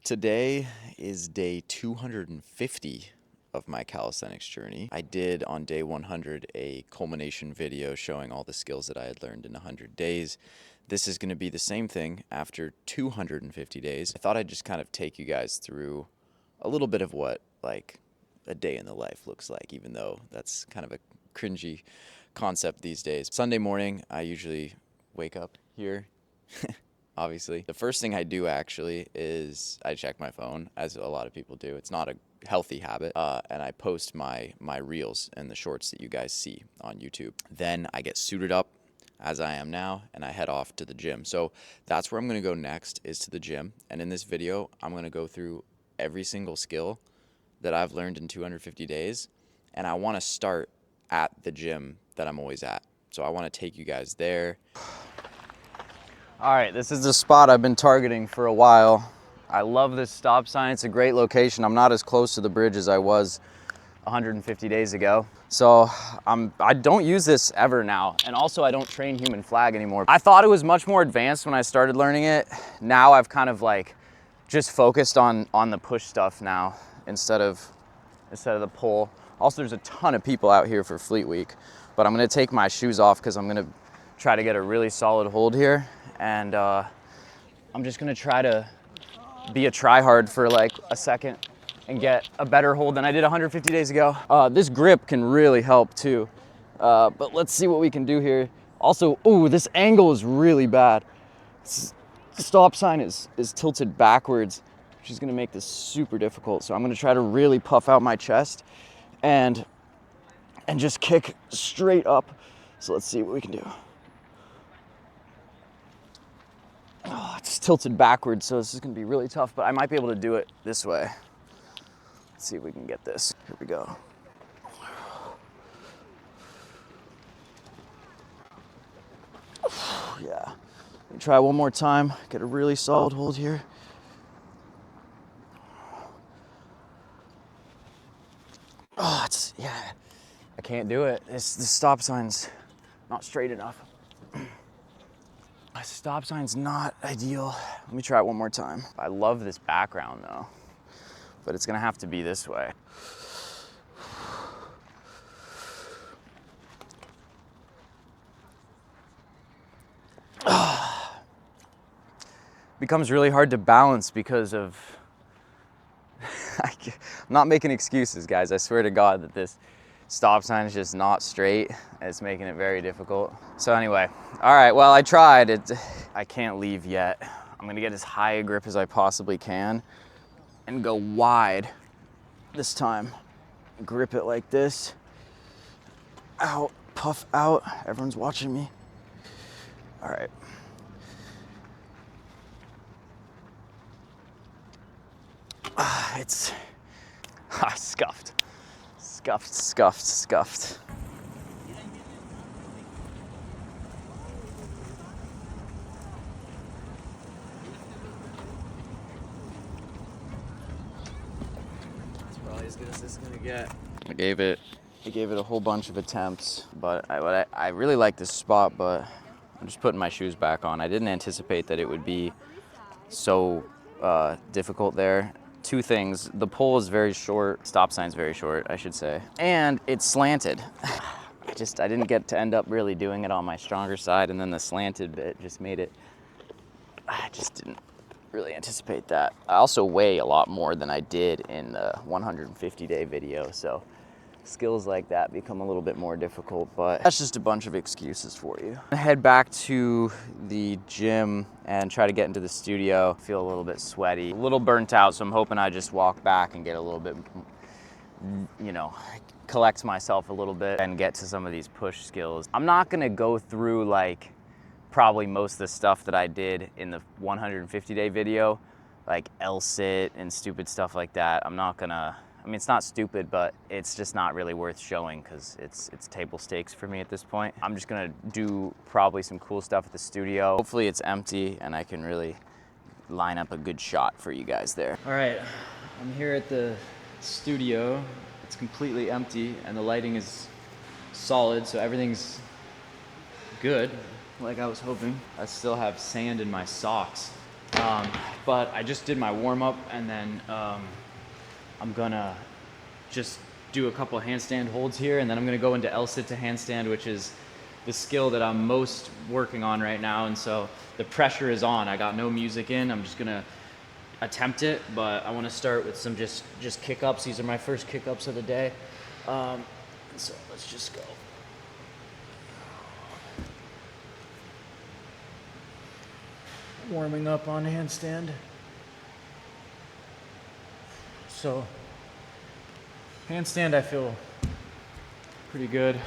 Today is day 250 of my calisthenics journey. I did on day 100 a culmination video showing all the skills that I had learned in 100 days. This is going to be the same thing after 250 days. I thought I'd just kind of take you guys through a little bit of what like a day in the life looks like, even though that's kind of a cringy concept these days. Sunday morning, I usually wake up here. Obviously. The first thing I do actually is I check my phone, as a lot of people do. It's not a healthy habit, and I post my reels and the shorts that you guys see on YouTube. Then I get suited up as I am now, and I head off to the gym. So that's where I'm gonna go next, is to the gym. And in this video, I'm gonna go through every single skill that I've learned in 250 days, and I wanna start at the gym that I'm always at. So I wanna take you guys there. All right, this is the spot I've been targeting for a while. I love this stop sign. It's a great location. I'm not as close to the bridge as I was 150 days ago. So I don't use this ever now. And also I don't train human flag anymore. I thought it was much more advanced when I started learning it. Now I've kind of like just focused on the push stuff now instead of the pull. Also, there's a ton of people out here for Fleet Week, but I'm gonna take my shoes off because I'm gonna try to get a really solid hold here. And I'm just gonna try to be a tryhard for like a second and get a better hold than I did 150 days ago. This grip can really help too. But let's see what we can do here. Also, ooh, this angle is really bad. The stop sign is tilted backwards, which is gonna make this super difficult. So I'm gonna try to really puff out my chest and just kick straight up. So let's see what we can do. Oh, it's tilted backwards, so this is gonna be really tough, but I might be able to do it this way. Let's see if we can get this. Here we go. Yeah, let me try one more time. Get a really solid hold here. Oh, yeah, I can't do it. This stop sign's not straight enough. My stop sign's not ideal. Let me try it one more time. I love this background though, but it's gonna have to be this way. Becomes really hard to balance because of, I'm not making excuses, guys. I swear to God that this stop sign is just not straight. It's making it very difficult. So anyway, all right, well, I tried. I can't leave yet. I'm gonna get as high a grip as I possibly can and go wide this time. Grip it like this. Out, puff out. Everyone's watching me. All right. It's scuffed. Scuffed. That's probably as good as this is gonna get. I gave it a whole bunch of attempts, but I really like this spot, but I'm just putting my shoes back on. I didn't anticipate that it would be so difficult there. Two things: the pole is very short, stop sign's very short, I should say, and it's slanted. I didn't get to end up really doing it on my stronger side, and then the slanted bit just made it, I just didn't really anticipate that. I also weigh a lot more than I did in the 150-day video, so skills like that become a little bit more difficult, but that's just a bunch of excuses for you. I head back to the gym and try to get into the studio. Feel a little bit sweaty, a little burnt out, so I'm hoping I just walk back and get a little bit, collect myself a little bit and get to some of these push skills. I'm not gonna go through like probably most of the stuff that I did in the 150-day video, like L-sit and stupid stuff like that. I'm not gonna, I mean, it's not stupid, but it's just not really worth showing because it's table stakes for me at this point. I'm just gonna do probably some cool stuff at the studio. Hopefully it's empty and I can really line up a good shot for you guys there. All right, I'm here at the studio. It's completely empty and the lighting is solid, so everything's good, like I was hoping. I still have sand in my socks. But I just did my warm-up, and then I'm gonna just do a couple of handstand holds here, and then I'm gonna go into L-sit to handstand, which is the skill that I'm most working on right now. And so the pressure is on. I got no music in. I'm just gonna attempt it, but I want to start with some just kick-ups. These are my first kick-ups of the day. So let's just go. Warming up on handstand. So handstand, I feel pretty good.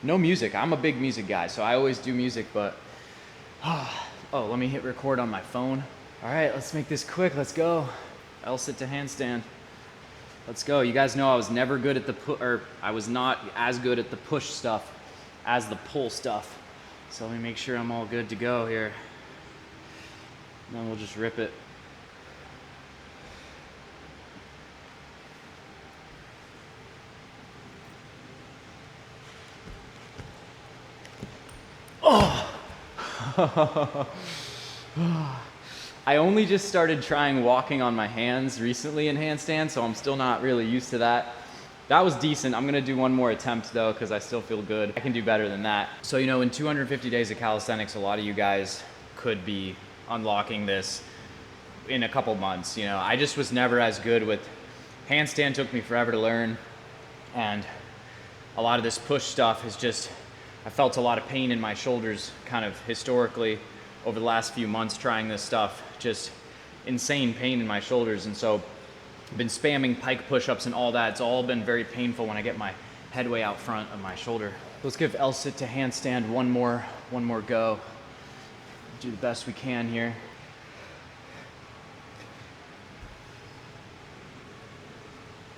No music. I'm a big music guy, so I always do music, but oh, let me hit record on my phone. All right, let's make this quick. Let's go. L-sit to handstand. Let's go. You guys know I was never good at I was not as good at the push stuff as the pull stuff. So let me make sure I'm all good to go here. And then we'll just rip it. Oh! I only just started trying walking on my hands recently in handstand, so I'm still not really used to that. That was decent. I'm gonna do one more attempt though, because I still feel good. I can do better than that. So, you know, in 250 days of calisthenics, a lot of you guys could be unlocking this in a couple months. You know, I just was never as good with handstand. Took me forever to learn, and a lot of this push stuff is just, I felt a lot of pain in my shoulders kind of historically over the last few months trying this stuff, just insane pain in my shoulders. And so I've been spamming pike push-ups and all that. It's all been very painful when I get my head way out front of my shoulder. Let's give L-sit to handstand one more go. Do the best we can here.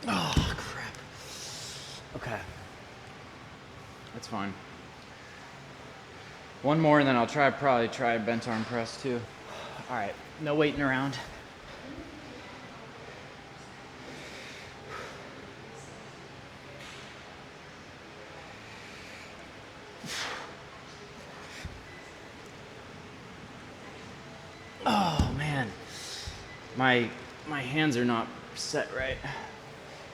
Oh, crap. Okay. That's fine. One more, and then I'll probably try a bent arm press too. All right, no waiting around. Oh man, my hands are not set right.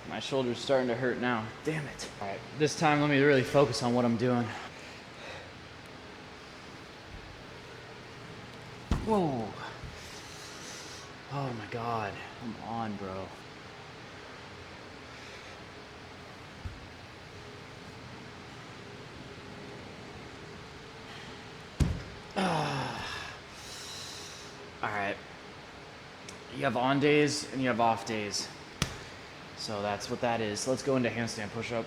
My shoulder's starting to hurt now. Damn it. All right, this time let me really focus on what I'm doing. Whoa. Oh my God. Come on, bro. All right. You have on days and you have off days. So that's what that is. Let's go into handstand push-up.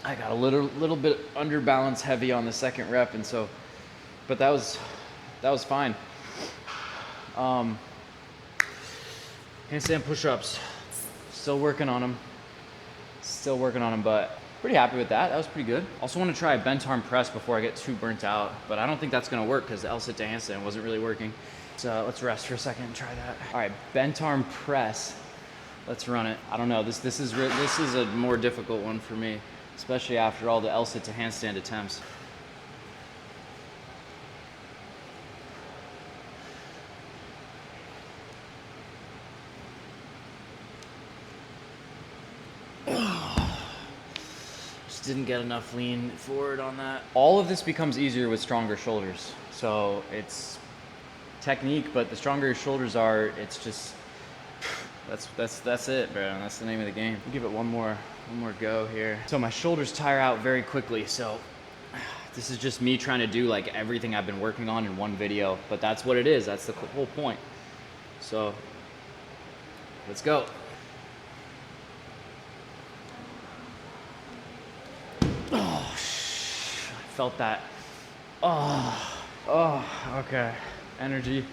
I got a little bit under balance heavy on the second rep, and so, but that was fine. Handstand push-ups, still working on them, but pretty happy with that. That was pretty good. Also want to try a bent arm press before I get too burnt out, but I don't think that's gonna work because the L-sit to handstand wasn't really working. So let's rest for a second and try that. All right, bent arm press. Let's run it. I don't know, this is a more difficult one for me, especially after all the L-sit to handstand attempts. Just didn't get enough lean forward on that. All of this becomes easier with stronger shoulders. So it's technique, but the stronger your shoulders are, it's just, that's it, bro. That's the name of the game. We'll give it one more go here. So my shoulders tire out very quickly, so this is just me trying to do like everything I've been working on in one video, but that's what it is. That's the whole point. So let's go. Oh, I felt that. Oh, okay. Energy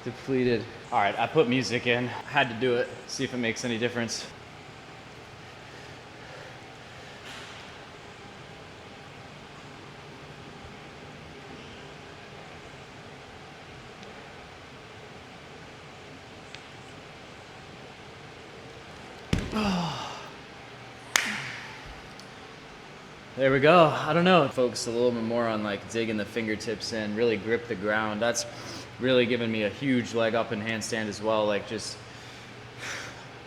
depleted. All right, I put music in. I had to do it, see if it makes any difference. There we go. I don't know. Focus a little bit more on like digging the fingertips in, really grip the ground. That's really given me a huge leg up in handstand as well. Like just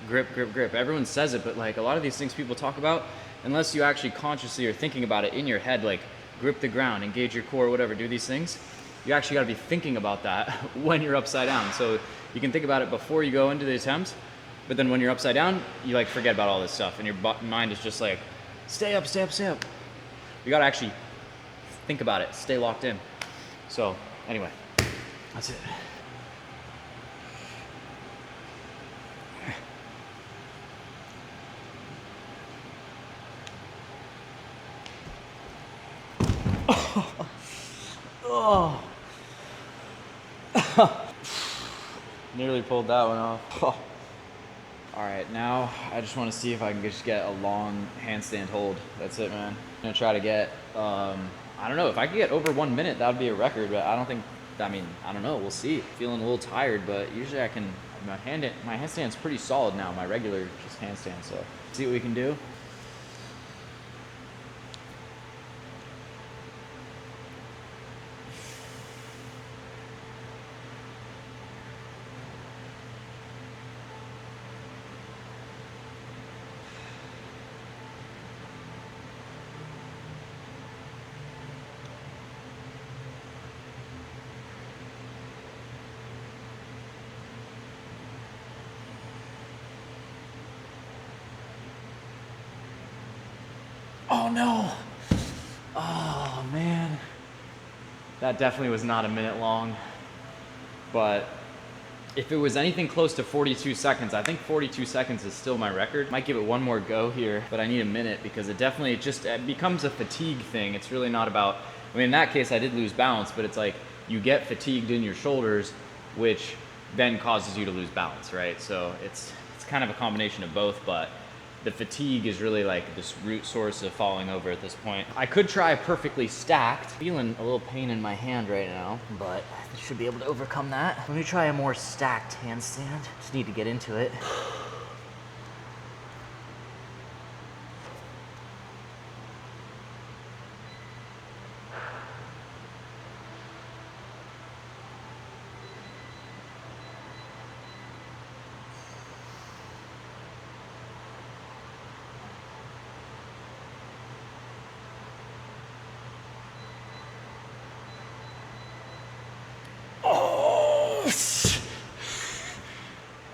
grip, grip, grip. Everyone says it, but like a lot of these things people talk about, unless you actually consciously are thinking about it in your head, like grip the ground, engage your core, whatever, do these things, you actually gotta be thinking about that when you're upside down. So you can think about it before you go into the attempt, but then when you're upside down, you like forget about all this stuff and your mind is just like, stay up, stay up, stay up. You gotta actually think about it, stay locked in. So anyway, that's it. Oh. Nearly pulled that one off. Oh. All right, now I just want to see if I can just get a long handstand hold. That's it, man. I'm gonna try to get, I don't know, if I could get over 1 minute, that would be a record, but I don't think, I mean, I don't know, we'll see. Feeling a little tired, but usually I can, my handstand's pretty solid now, my regular just handstand, so see what we can do. Oh no. Oh man. That definitely was not a minute long. But if it was anything close to 42 seconds, I think 42 seconds is still my record. Might give it one more go here, but I need a minute because it definitely it becomes a fatigue thing. It's really not about, I mean, in that case I did lose balance, but it's like you get fatigued in your shoulders, which then causes you to lose balance, right? So it's kind of a combination of both, but the fatigue is really like this root source of falling over at this point. I could try perfectly stacked. Feeling a little pain in my hand right now, but I should be able to overcome that. Let me try a more stacked handstand. Just need to get into it.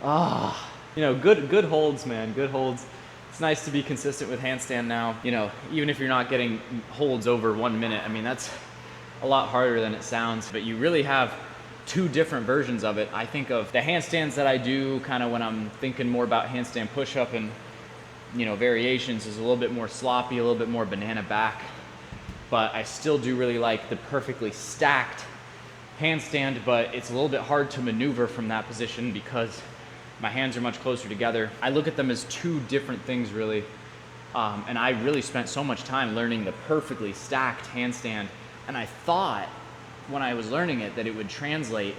Ah, you know, good holds, man, good holds. It's nice to be consistent with handstand now. You know, even if you're not getting holds over 1 minute, I mean, that's a lot harder than it sounds, but you really have two different versions of it. I think of the handstands that I do kind of when I'm thinking more about handstand push-up and, you know, variations is a little bit more sloppy, a little bit more banana back, but I still do really like the perfectly stacked handstand, but it's a little bit hard to maneuver from that position because my hands are much closer together. I look at them as two different things really. And I really spent so much time learning the perfectly stacked handstand. And I thought when I was learning it that it would translate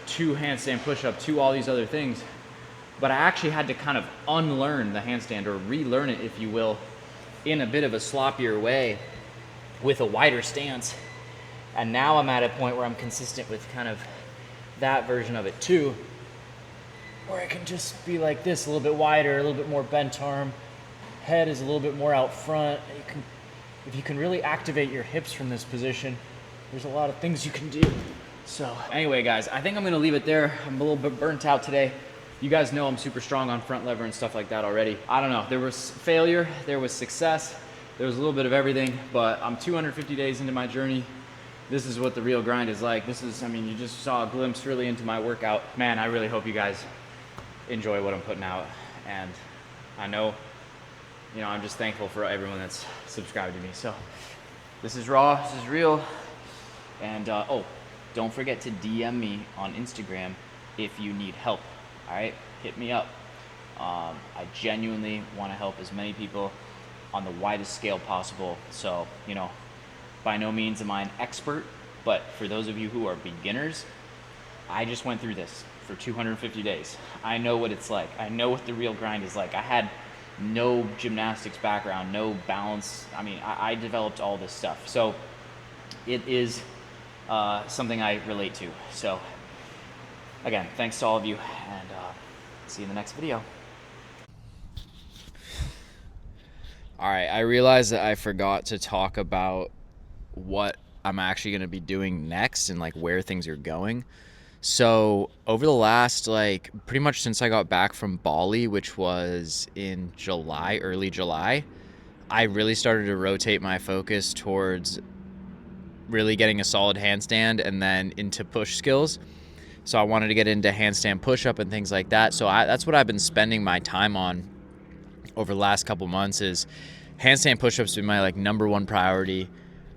to handstand push-up, to all these other things. But I actually had to kind of unlearn the handstand or relearn it, if you will, in a bit of a sloppier way with a wider stance. And now I'm at a point where I'm consistent with kind of that version of it too, where I can just be like this, a little bit wider, a little bit more bent arm. Head is a little bit more out front. If you can really activate your hips from this position, there's a lot of things you can do. So anyway, guys, I think I'm gonna leave it there. I'm a little bit burnt out today. You guys know I'm super strong on front lever and stuff like that already. I don't know, there was failure, there was success, there was a little bit of everything, but I'm 250 days into my journey. This is what the real grind is like. This is, I mean, you just saw a glimpse really into my workout. Man, I really hope you guys enjoy what I'm putting out. And I know, you know, I'm just thankful for everyone that's subscribed to me. So this is raw, this is real. And oh, don't forget to DM me on Instagram if you need help. All right, hit me up. I genuinely want to help as many people on the widest scale possible. So, you know, by no means am I an expert, but for those of you who are beginners, I just went through this for 250 days. I know what it's like. I know what the real grind is like. I had no gymnastics background, no balance. I mean, I developed all this stuff. So it is something I relate to. So again, thanks to all of you, and see you in the next video. All right, I realized that I forgot to talk about what I'm actually going to be doing next and like where things are going. So over the last, like, pretty much since I got back from Bali, which was in July, early July, I really started to rotate my focus towards really getting a solid handstand and then into push skills. So I wanted to get into handstand push-up and things like that. So that's what I've been spending my time on over the last couple months. Is handstand push-ups been my like number one priority.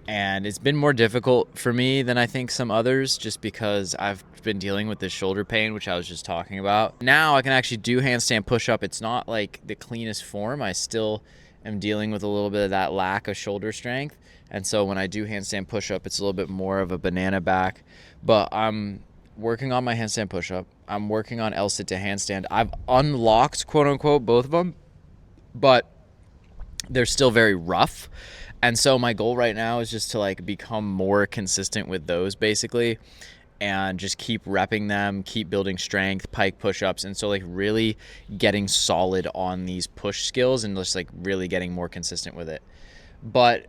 And it's been more difficult for me than I think some others, just because I've been dealing with this shoulder pain, which I was just talking about. Now I can actually do handstand push-up. It's not like the cleanest form. I still am dealing with a little bit of that lack of shoulder strength. And so when I do handstand push-up, it's a little bit more of a banana back. But I'm working on my handstand push-up. I'm working on L-sit to handstand. I've unlocked, quote unquote, both of them, but they're still very rough. And so my goal right now is just to like become more consistent with those, basically, and just keep repping them, keep building strength, pike push-ups. And so like really getting solid on these push skills and just like really getting more consistent with it. But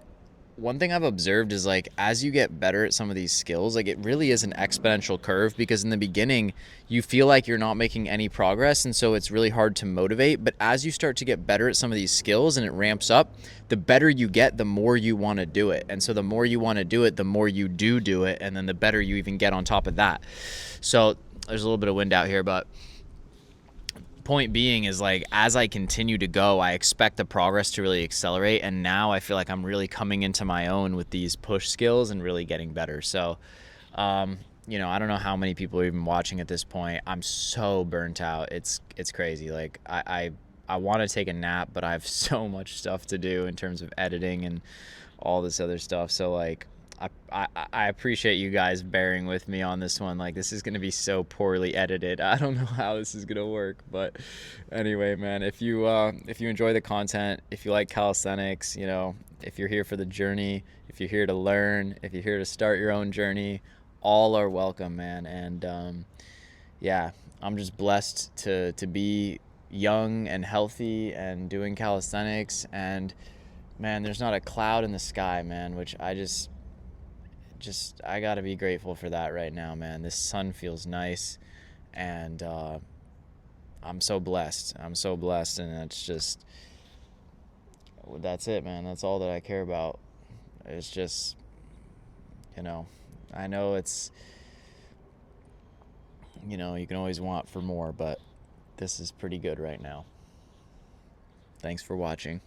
one thing I've observed is like as you get better at some of these skills, like it really is an exponential curve, because in the beginning you feel like you're not making any progress, and so it's really hard to motivate. But as you start to get better at some of these skills and it ramps up, the better you get, the more you want to do it. And so the more you want to do it, the more you do it, and then the better you even get on top of that. So there's a little bit of wind out here, but point being is like as I continue to go, I expect the progress to really accelerate, and now I feel like I'm really coming into my own with these push skills and really getting better. So you know, I don't know how many people are even watching at this point. I'm so burnt out. It's crazy. Like I want to take a nap, but I have so much stuff to do in terms of editing and all this other stuff. So like I appreciate you guys bearing with me on this one. Like this is going to be so poorly edited. I don't know how this is going to work, but anyway, man, if you enjoy the content, if you like calisthenics, you know, if you're here for the journey, if you're here to learn, if you're here to start your own journey, all are welcome, man. And yeah, I'm just blessed to be young and healthy and doing calisthenics. And man, there's not a cloud in the sky, man, which I just I gotta be grateful for that right now, man. This sun feels nice, and I'm so blessed. And that's it, man. That's all that I care about. It's just, you know, I know it's, you know, you can always want for more, but this is pretty good right now. Thanks for watching.